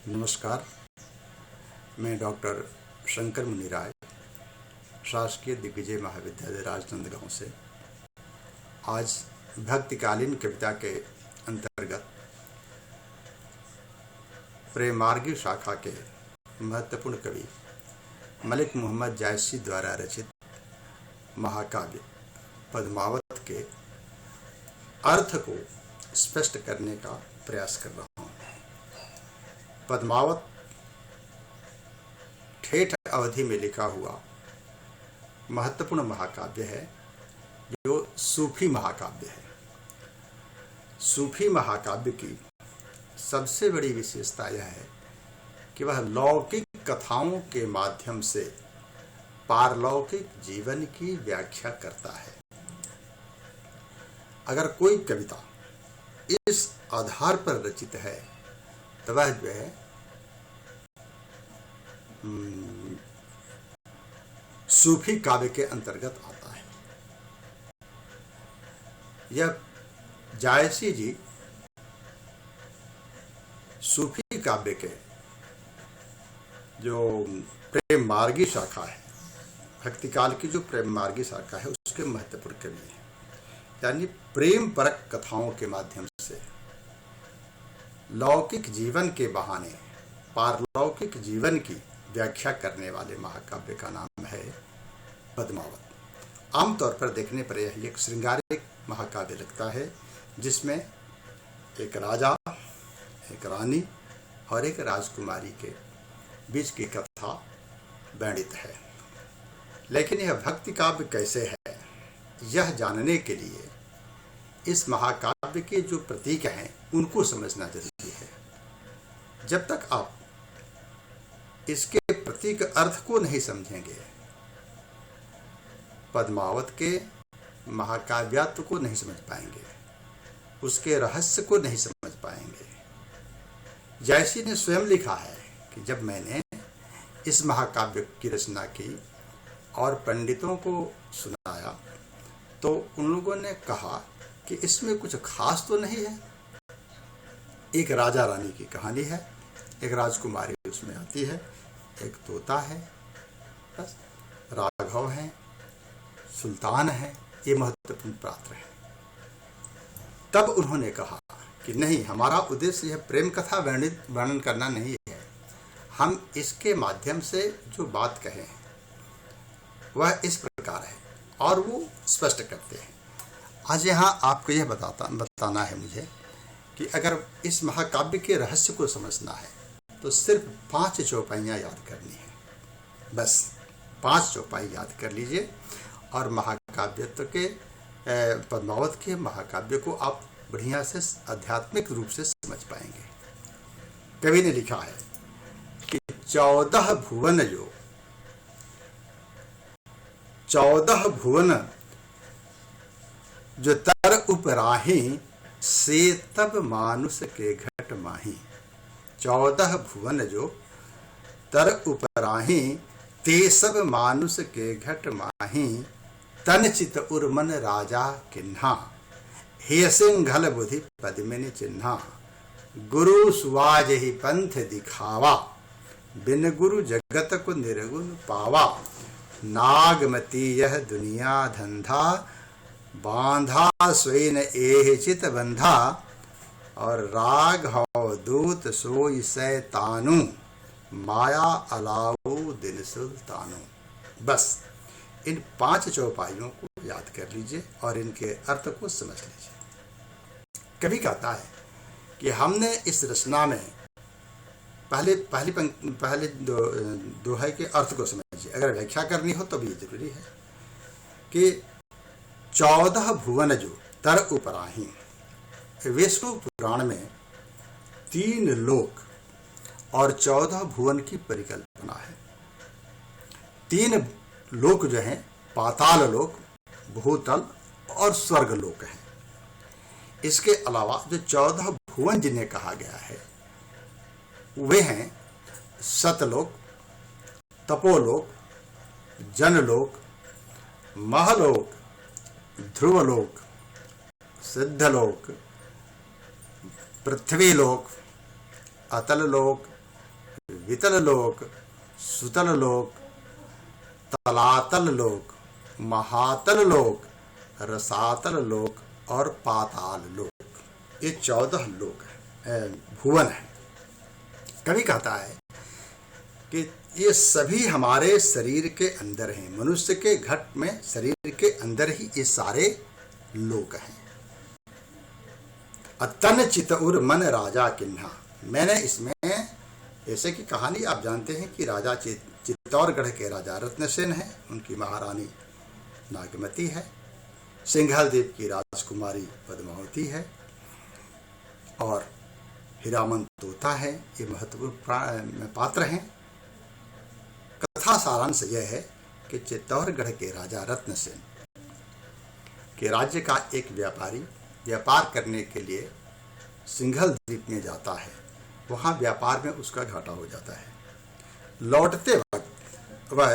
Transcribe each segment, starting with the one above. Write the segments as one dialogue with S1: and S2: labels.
S1: नमस्कार। मैं डॉक्टर शंकर मुनिराय, शासकीय दिग्विजय महाविद्यालय राजनांदगांव से आज भक्तिकालीन कविता के अंतर्गत प्रेमार्गी शाखा के महत्वपूर्ण कवि मलिक मोहम्मद जायसी द्वारा रचित महाकाव्य पद्मावत के अर्थ को स्पष्ट करने का प्रयास कर रहा हूँ। पद्मावत ठेठ अवधि में लिखा हुआ महत्वपूर्ण महाकाव्य है, जो सूफी महाकाव्य है। सूफी महाकाव्य की सबसे बड़ी विशेषता यह है कि वह लौकिक कथाओं के माध्यम से पारलौकिक जीवन की व्याख्या करता है। अगर कोई कविता इस आधार पर रचित है तो वह जो है सूफी काव्य के अंतर्गत आता है। यह जायसी जी सूफी काव्य के जो प्रेम मार्गी शाखा है, भक्तिकाल की जो प्रेम मार्गी शाखा है, उसके महत्वपूर्ण कवि हैं। यानी प्रेम परक कथाओं के माध्यम से लौकिक जीवन के बहाने पारलौकिक जीवन की व्याख्या करने वाले महाकाव्य का नाम है पद्मावत। आमतौर पर देखने पर यह एक श्रृंगारिक महाकाव्य लगता है, जिसमें एक राजा, एक रानी और एक राजकुमारी के बीच की कथा वर्णित है। लेकिन यह भक्ति काव्य कैसे है, यह जानने के लिए इस महाकाव्य के जो प्रतीक हैं उनको समझना जरूरी है। जब तक आप इसके प्रतीक अर्थ को नहीं समझेंगे, पद्मावत के महाकाव्यत्व को नहीं समझ पाएंगे, उसके रहस्य को नहीं समझ पाएंगे। जायसी ने स्वयं लिखा है कि जब मैंने इस महाकाव्य की रचना की और पंडितों को सुनाया तो उन लोगों ने कहा कि इसमें कुछ खास तो नहीं है। एक राजा रानी की कहानी है, एक राजकुमारी उसमें आती है, एक तोता है, बस राघव है, सुल्तान है, ये महत्वपूर्ण पात्र है। तब उन्होंने कहा कि नहीं, हमारा उद्देश्य यह प्रेम कथा वर्णन करना नहीं है, हम इसके माध्यम से जो बात कहें वह इस प्रकार है, और वो स्पष्ट करते हैं। आज यहाँ आपको यह बताना है मुझे कि अगर इस महाकाव्य के रहस्य को समझना है तो सिर्फ 5 चौपाइयाँ याद करनी है। बस 5 चौपाई याद कर लीजिए और महाकाव्यत्व के पद्मावत के महाकाव्य को आप बढ़िया से आध्यात्मिक रूप से समझ पाएंगे। कवि ने लिखा है कि 14 भुवन जो तर उपराही से तब मानुष के घट माही। 14 भुवन जो तर उपराही ते सब मानुष के घट माही। तन चित उर्मन राजा किन्हा हे सिंघल बुद्धि पद्मिनी चिन्हा। गुरु सुवाज ही पंथ दिखावा बिन गुरु जगत को निर्गुण पावा। नागमती यह दुनिया धंधा बांधा स्वयं एह चित बंधा। और राग हव दूत सोई सैतानु माया अलाऊ दिन सुल्तानु। बस इन 5 चौपाइयों को याद कर लीजिए और इनके अर्थ को समझ लीजिए। कवि कहता है कि हमने इस रचना में पहले दोहे के अर्थ को समझिए। अगर व्याख्या करनी हो तो भी जरूरी है कि 14 भुवन जो तर उपराही। विष्णु पुराण में 3 लोक और 14 भुवन की परिकल्पना है। 3 लोक जो हैं पाताल लोक, भूतल और स्वर्ग लोक है। इसके अलावा जो 14 भुवन जिन्हें कहा गया है वे हैं सतलोक, तपोलोक, जनलोक, महलोक, ध्रुवलोक, सिद्धलोक, पृथ्वीलोक, अतललोक, वितल लोक, सुतल लोक, तलातल लोक, महातल लोक, रसातल लोक और पाताल लोक। ये 14 लोक है, भुवन है। कवि कहता है कि ये सभी हमारे शरीर के अंदर हैं। मनुष्य के घट में शरीर के अंदर ही ये सारे लोक हैं। अतन चितउर मन राजा किन्हा। मैंने इसमें ऐसे की कहानी आप जानते हैं कि राजा चित्तौड़गढ़ के राजा रत्नसेन है, उनकी महारानी नागमती है, सिंघल द्वीप की राजकुमारी पद्मावती है और हीरामन तोता है। ये महत्वपूर्ण पात्र हैं। कथा सारांश यह है कि चित्तौड़गढ़ के राजा रत्नसेन के राज्य का एक व्यापारी व्यापार करने के लिए सिंघल द्वीप में जाता है। वहाँ व्यापार में उसका घाटा हो जाता है। लौटते वक्त वह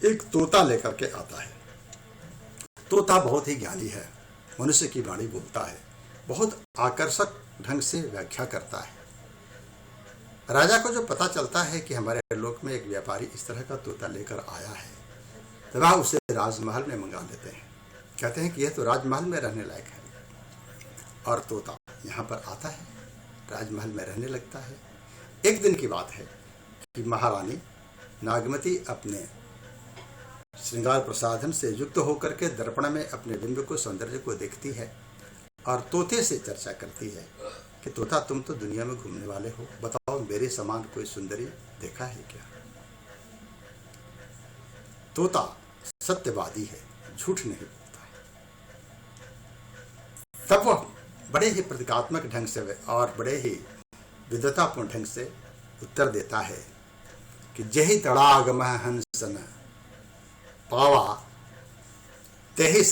S1: एक तोता लेकर के आता है। तोता बहुत ही ज्ञानी है, मनुष्य की वाणी बोलता है, बहुत आकर्षक ढंग से व्याख्या करता है। राजा को जो पता चलता है कि हमारे लोक में एक व्यापारी इस तरह का तोता लेकर आया है, तो वह उसे राजमहल में मंगा लेते हैं। कहते हैं कि यह तो राजमहल में रहने लायक है। और तोता यहाँ पर आता है, राजमहल में रहने लगता है। एक दिन की बात है कि महारानी नागमती अपने श्रृंगार प्रसाधन से युक्त होकर के दर्पण में अपने बिंब को, सौंदर्य को देखती है और तोते से चर्चा करती है कि तोता, तुम तो दुनिया में घूमने वाले हो, बताओ मेरे समान कोई सुंदरी देखा है क्या? तोता सत्यवादी है, झूठ नहीं बोलता है। तब वह बड़े ही प्रतीकात्मक ढंग से और बड़े ही विद्वतापूर्ण ढंग से उत्तर देता है कि जहि तड़ागम हंसन पावा तेहि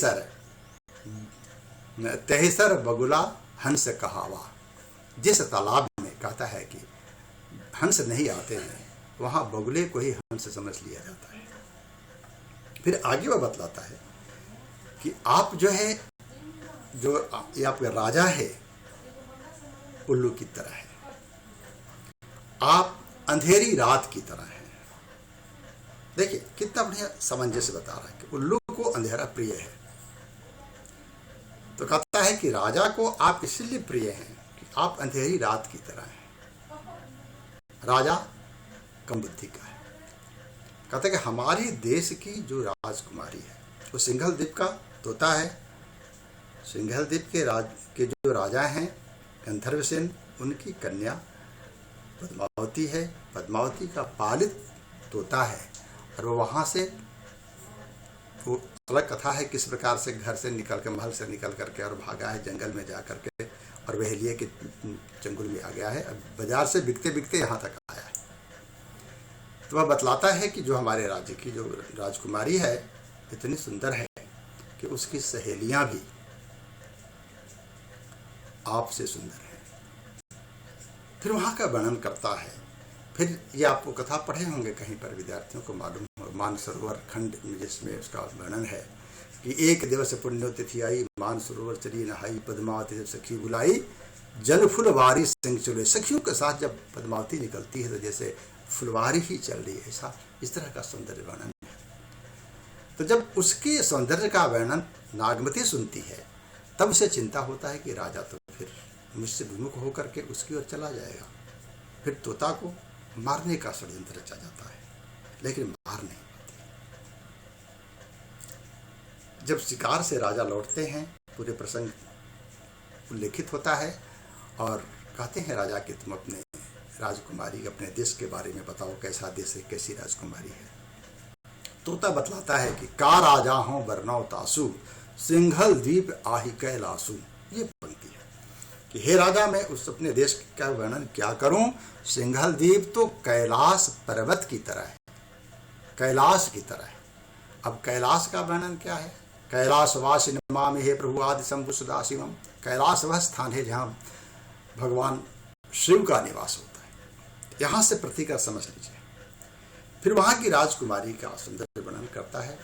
S1: सर बगुला हंस कहावा। जिस तालाब में कहता है कि हंस नहीं आते हैं, वहां बगुले को ही हंस समझ लिया जाता है। फिर आगे वह बतलाता है कि आप जो है, जो ये आपका राजा है, उल्लू की तरह है, आप अंधेरी रात की तरह हैं। देखिए कितना बढ़िया सामंजस्य बता रहा है कि उल्लू को अंधेरा प्रिय है। तो कहता है कि राजा को आप इसलिए प्रिय हैं कि आप अंधेरी रात की तरह हैं। राजा कम बुद्धि का है। कहता है कि हमारी देश की जो राजकुमारी है वो सिंघल द्वीप का तोता है। सिंघल द्वीप के जो राजा हैं गंधर्वसेन, उनकी कन्या पद्मावती है। पद्मावती का पालित तोता है और वो वहाँ से, वो अलग कथा है किस प्रकार से घर से निकल के, महल से निकल करके और भागा है जंगल में जा करके और वह लिए कि जंगल में आ गया है। अब बाजार से बिकते बिकते यहाँ तक आया है। तो वह बतलाता है कि जो हमारे राज्य की जो राजकुमारी है इतनी सुंदर है कि उसकी सहेलियाँ भी आपसे सुंदर है। फिर वहाँ का वर्णन करता है। फिर ये आपको कथा पढ़े होंगे कहीं पर, विद्यार्थियों को मालूम हो, मानसरोवर खंड जिसमें उसका वर्णन है कि एक दिवस पुण्यतिथि आई, मानसरोवर चली नहाई, पद्मावती जब सखी बुलाई, जल फुलवारी सिंह चले। सखियों के साथ जब पद्मावती निकलती है तो जैसे फुलवारी ही चल रही है, ऐसा इस तरह का सौंदर्य वर्णन है। तो जब उसके सौंदर्य का वर्णन नागमती सुनती है तब उसे चिंता होता है कि राजा तो फिर मुझसे विमुख होकर के उसकी ओर चला जाएगा। फिर तोता को मारने का षड्यंत्र रचा जाता है, लेकिन मार नहीं पाती। जब शिकार से राजा लौटते हैं, पूरे प्रसंग उल्लेखित होता है और कहते हैं राजा कि तुम अपने राजकुमारी, अपने देश के बारे में बताओ, कैसा देश है, कैसी राजकुमारी है। तोता बतलाता है कि का राजा हों बरनौ तासु, सिंघल द्वीप आहि कैलासु। ये पंक्ति है कि हे राजा, मैं उस अपने देश का वर्णन क्या करूं। सिंघल द्वीप तो कैलाश पर्वत की तरह है, कैलाश की तरह है। अब कैलाश का वर्णन क्या है? कैलाशवासी नमामि हे प्रभु आदि शंभु सदा शिवम। कैलाश वह स्थान है जहाँ भगवान शिव का निवास होता है। यहाँ से प्रतीक समझ लीजिए। फिर वहाँ की राजकुमारी का सुंदर वर्णन करता है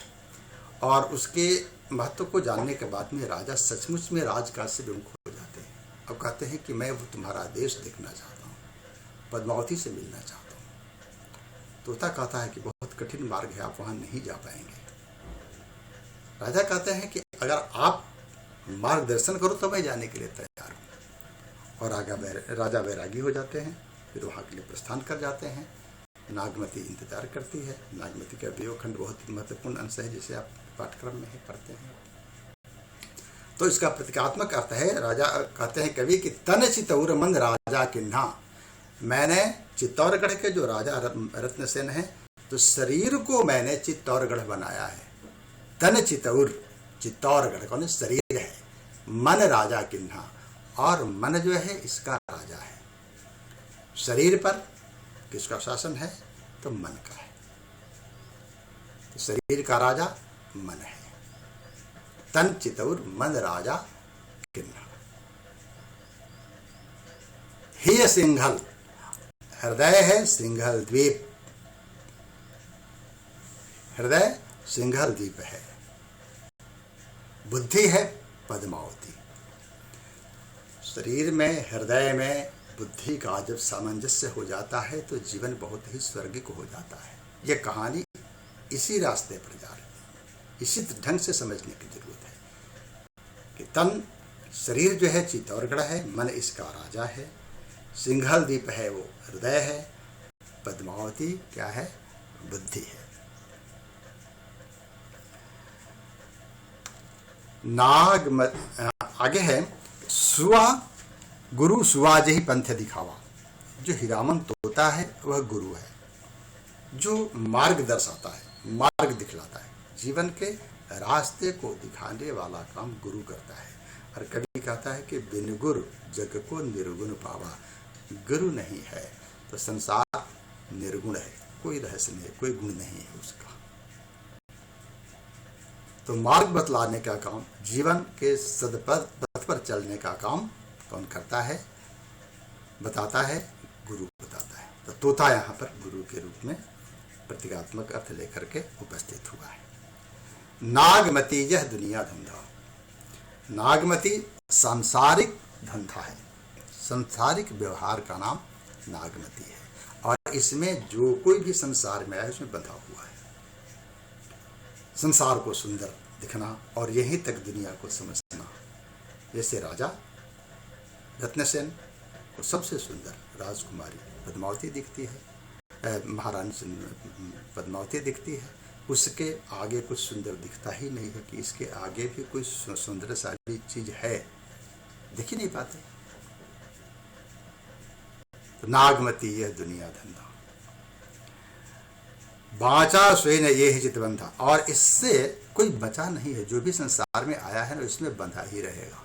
S1: और उसके महत्व को जानने के बाद में राजा सचमुच में राजकाज से विमुख हो जाते हैं। अब कहते हैं कि मैं वो तुम्हारा देश देखना चाहता हूँ, पद्मावती से मिलना चाहता हूँ। तोता कहता है कि बहुत कठिन मार्ग है, आप वहां नहीं जा पाएंगे। राजा कहते हैं कि अगर आप मार्गदर्शन करो तो मैं जाने के लिए तैयार हूं। और राजा वैरागी हो जाते हैं, फिर वहां के लिए प्रस्थान कर जाते हैं। नागमती इंतजार करती है। नागमती का वियोग खंड बहुत महत्वपूर्ण अंश है, जिसे आप पाठ्यक्रम में ही पढ़ते हैं। तो इसका प्रतीकात्मक अर्थ है, राजा कहते हैं कवि कि तन चितौर मन राजा किन्हा। मैंने चित्तौड़गढ़ के जो राजा रत्नसेन है, तो शरीर को मैंने चित्तौड़गढ़ बनाया है। तन चितौर, चित्तौड़गढ़ कौन शरीर है, मन राजा किन्हा, और मन जो है इसका राजा है। शरीर पर किसका शासन है, तो मन का है। तो शरीर का राजा मन है। तन चितौर मन राजा किन्हा। ही सिंघल, हृदय है सिंघल द्वीप, हृदय सिंघल द्वीप है। बुद्धि है पद्मावती। शरीर में, हृदय में बुद्धि का जब सामंजस्य हो जाता है तो जीवन बहुत ही स्वर्गिक हो जाता है। यह कहानी इसी रास्ते पर जा रही है, इसी ढंग से समझने की जरूरत है कि तन शरीर जो है चित्तौड़गढ़ है, मन इसका राजा है, सिंघल द्वीप है वो हृदय है, पद्मावती क्या है, बुद्धि है। आगे है सुआ गुरु सुआ जही पंथ दिखावा। जो हीरामन तोता है वह गुरु है, जो मार्ग दर्शाता है, मार्ग दिखलाता है। जीवन के रास्ते को दिखाने वाला काम गुरु करता है। और कवि कहता है कि बिन गुरु जग को निर्गुण पावा। गुरु नहीं है तो संसार निर्गुण है, कोई रहस्य नहीं, कोई गुण नहीं है उसका। तो मार्ग बतलाने का काम, जीवन के सदपथ पर चलने का काम कौन करता है, बताता है, गुरु बताता है। तो तोता यहाँ पर गुरु के रूप में प्रतीकात्मक अर्थ लेकर के उपस्थित हुआ है। नागमती यह दुनिया धंधा। नागमती सांसारिक धंधा है, सांसारिक व्यवहार का नाम नागमती है। और इसमें जो कोई भी संसार में आए उसमें बंधा हुआ है। संसार को सुंदर दिखना और यहीं तक दुनिया को समझना। जैसे राजा रत्नसेन को सबसे सुंदर राजकुमारी पद्मावती दिखती है, महारानी पद्मावती दिखती है, उसके आगे कुछ सुंदर दिखता ही नहीं है कि इसके आगे भी कोई सुंदरशाली चीज है, दिख ही नहीं पाते। नागमती यह दुनिया धंधा, बाचा स्वयं ये ही चितबंधा। और इससे कोई बचा नहीं है, जो भी संसार में आया है ना इसमें बंधा ही रहेगा।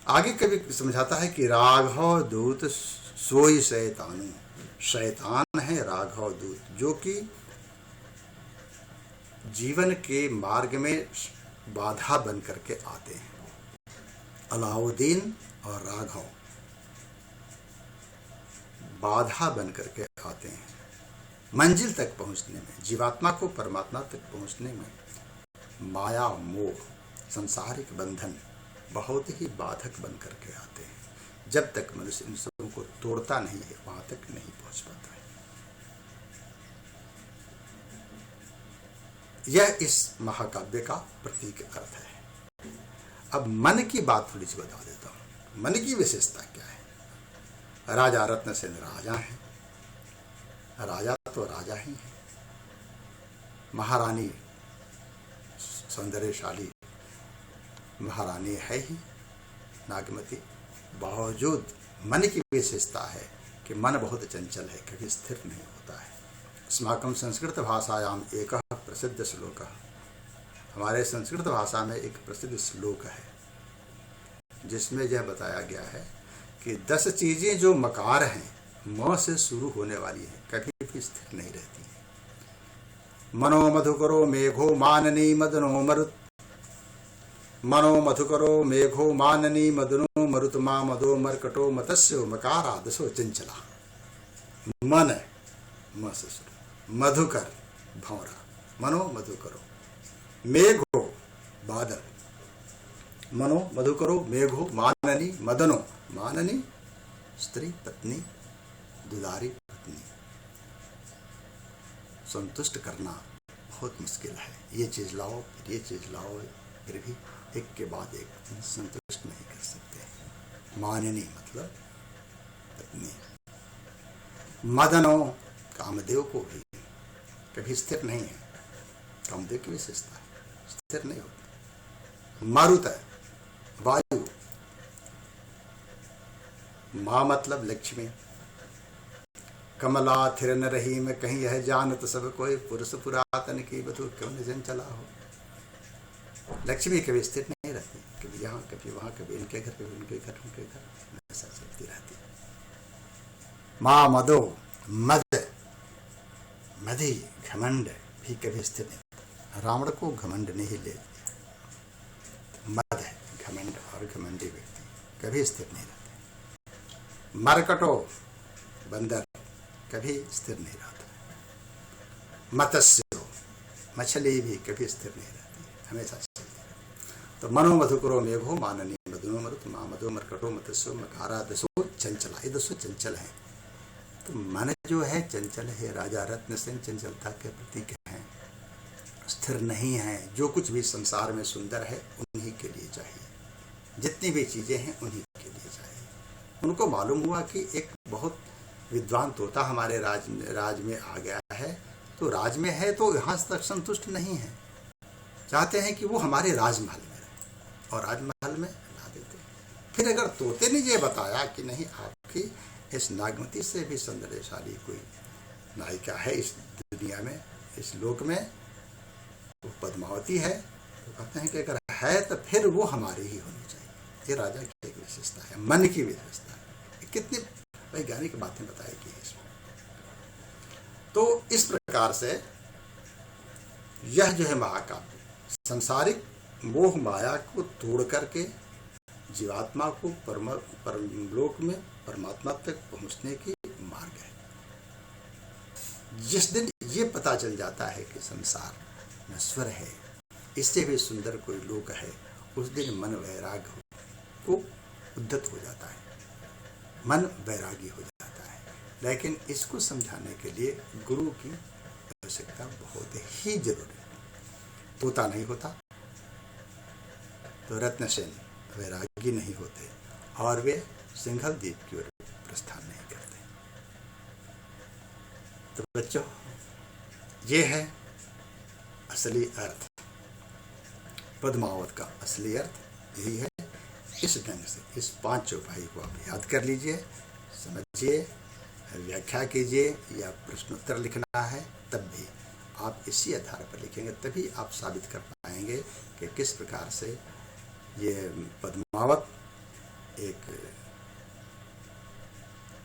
S1: आगे कभी समझाता है कि राघव दूत सोई शैतानु। शैतान है राघव दूत, जो कि जीवन के मार्ग में बाधा बन करके आते हैं। अलाउद्दीन और राघव बाधा बन करके आते हैं मंजिल तक पहुंचने में, जीवात्मा को परमात्मा तक पहुंचने में। माया मोह संसारिक बंधन बहुत ही बाधक बन करके आते हैं। जब तक मनुष्य इन सबों को तोड़ता नहीं है वहां तक नहीं पहुंच पाता है। यह इस महाकाव्य का प्रतीक अर्थ है। अब मन की बात थोड़ी सी बता देता हूं। मन की विशेषता क्या है? राजा रत्नसेन राजा हैं, राजा तो राजा ही है। महारानी सौंदर्यशाली महारानी है ही नागमती। बावजूद मन की विशेषता है कि मन बहुत चंचल है, कभी स्थिर नहीं होता है। अस्माकं संस्कृत भाषायाम एक प्रसिद्ध श्लोक, हमारे संस्कृत भाषा में एक प्रसिद्ध श्लोक है जिसमें यह बताया गया है कि 10 चीजें जो मकार हैं, म से शुरू होने वाली हैं, कभी भी स्थिर नहीं रहती है। मनो मधुकरो मेघो माननी मदनो मरुत। मनो मधुकरो मेघो माननी मदनो मरुतमा मदो मरकटो मतस्यो मकारा दसो चंचला। मन म से शुरू, मधुकर भंवरा, मनो मधुकरो, मेघो बादल, मनो मधुकरो मेघो माननी मदनो, माननी स्त्री पत्नी दुलारी संतुष्ट करना बहुत मुश्किल है। ये चीज़ लाओ, फिर ये चीज़ लाओ, फिर भी एक के बाद एक संतुष्ट नहीं कर सकते। माननी मतलब पत्नी। मदनो, कामदेव को भी कभी स्थिर नहीं है। कामदेव की विशेषता है, स्थिर नहीं होता। मारुत है, वायु। माँ मतलब लक्ष्मी। कमला थिर न रही में कहीं यह जानत सब कोई, पुरुष पुरातन की बधु क्यों निजन चला हो। लक्ष्मी कभी स्थिर नहीं रहती, कभी यहाँ कभी वहाँ, कभी इनके घर कभी उनके घर, उनके घर, ऐसा चलती रहती। माँ मदो, मद, मदी, घमंड भी कभी स्थिर नहीं। रावण को घमंड नहीं ले, मद है घमंड, और घमंडी व्यक्ति कभी स्थिर नहीं रहते। मरकटो, बंदर कभी स्थिर नहीं रहता। मत्स्य, मछली भी कभी स्थिर नहीं रहती, हमेशा चलती रहती। तो मनो मधुकरो मेघो माननी मधुनो मरुत माँ मधो मरकटो मत्स्यो मकारा दसो चंचला। ये दसो चंचल है। तो मन जो है चंचल है, राजा रत्न सेन चंचलता के प्रतीक हैं, स्थिर नहीं है। जो कुछ भी संसार में सुंदर है उन्हीं के लिए चाहिए, जितनी भी चीजें हैं उन्हीं के लिए चाहिए। उनको मालूम हुआ कि एक बहुत विद्वान तोता हमारे राज में आ गया है, तो राज में है तो यहाँ तक संतुष्ट नहीं है, चाहते हैं कि वो हमारे राजमहल में रहे, और राजमहल में ला देते। फिर अगर तोते ने ये बताया कि नहीं, आपकी इस नागमती से भी सौंदर्यशाली कोई नायिका है इस दुनिया में, इस लोक में, वो पद्मावती है, तो कहते हैं कि अगर है तो फिर वो हमारी ही होनी चाहिए। ये राजा की एक विशेषता है, मन की विशेषता है। कितनी वैज्ञानिक बातें बताई गई है इसमें। तो इस प्रकार से यह जो है महाकाव्य सांसारिक मोह माया को तोड़ करके जीवात्मा को परमलोक में परमात्मा तक पहुंचने की मार्ग है। जिस दिन ये पता चल जाता है कि संसार नश्वर है, इससे भी सुंदर कोई लोक है, उस दिन मन वैराग्य को उद्धत हो जाता है, मन वैरागी हो जाता है। लेकिन इसको समझाने के लिए गुरु की आवश्यकता बहुत ही जरूरी है। तोता नहीं होता तो रत्नसेन वैरागी नहीं होते, और वे सिंघल द्वीप की ओर प्रस्थान नहीं करते। तो बच्चों, ये है असली अर्थ, पद्मावत का असली अर्थ यही है। इस ढंग से इस 5 चौपाई को आप याद कर लीजिए, समझिए, व्याख्या कीजिए, या प्रश्नोत्तर लिखना है तब भी आप इसी आधार पर लिखेंगे, तभी आप साबित कर पाएंगे कि किस प्रकार से ये पद्मावत एक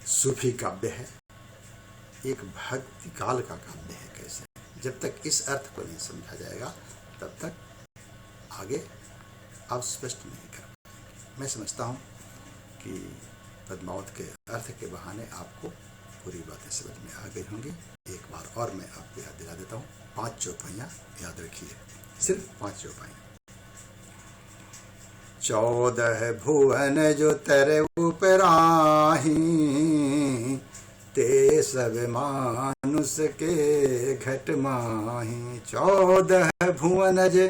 S1: सूफी काव्य है, एक भक्ति काल का काव्य है। कैसे, जब तक इस अर्थ को नहीं समझा जाएगा तब तक आगे आप स्पष्ट नहीं कर पाएंगे। मैं समझता हूँ कि पद्मावत के अर्थ के बहाने आपको पूरी बातें समझ में आ गई होंगी। एक बार और मैं आपको याद दिला देता हूँ, 5 चौपाइयाँ याद रखिए, सिर्फ 5 चौपाइयाँ। 14 भुवन जो तेरे उपराही, ते सब मानुष के घट माही। 14 भुवन जे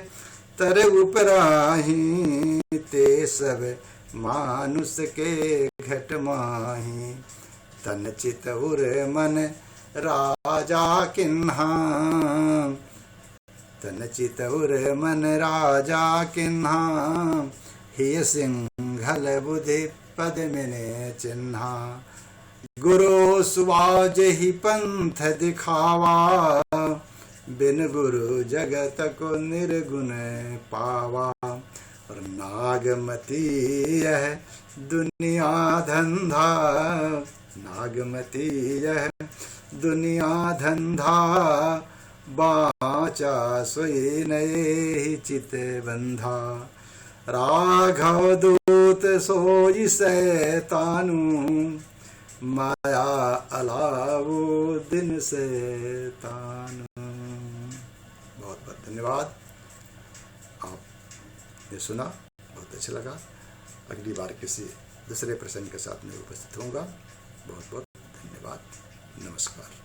S1: तेरे उपराही, ते सब मानुष के घट माही। तन चित उर मन राजा किन्हा, तन चित उर मन राजा किन्हा। हिय सिंघल बुद्धि पद मिने चिन्हा। गुरु सुबाज ही पंथ दिखावा, बिन गुरु जगत को निर्गुण पावा। और नागमती यह दुनिया धंधा, नागमती यह दुनिया धंधा। बाचा सोई नये चित बंधा। राघव दूत सोई सैतानु, माया अलावो दिन सैतानु। बहुत बहुत धन्यवाद। आपने सुना, बहुत अच्छा लगा। अगली बार किसी दूसरे प्रसंग के साथ मैं उपस्थित होऊंगा। बहुत बहुत धन्यवाद। नमस्कार।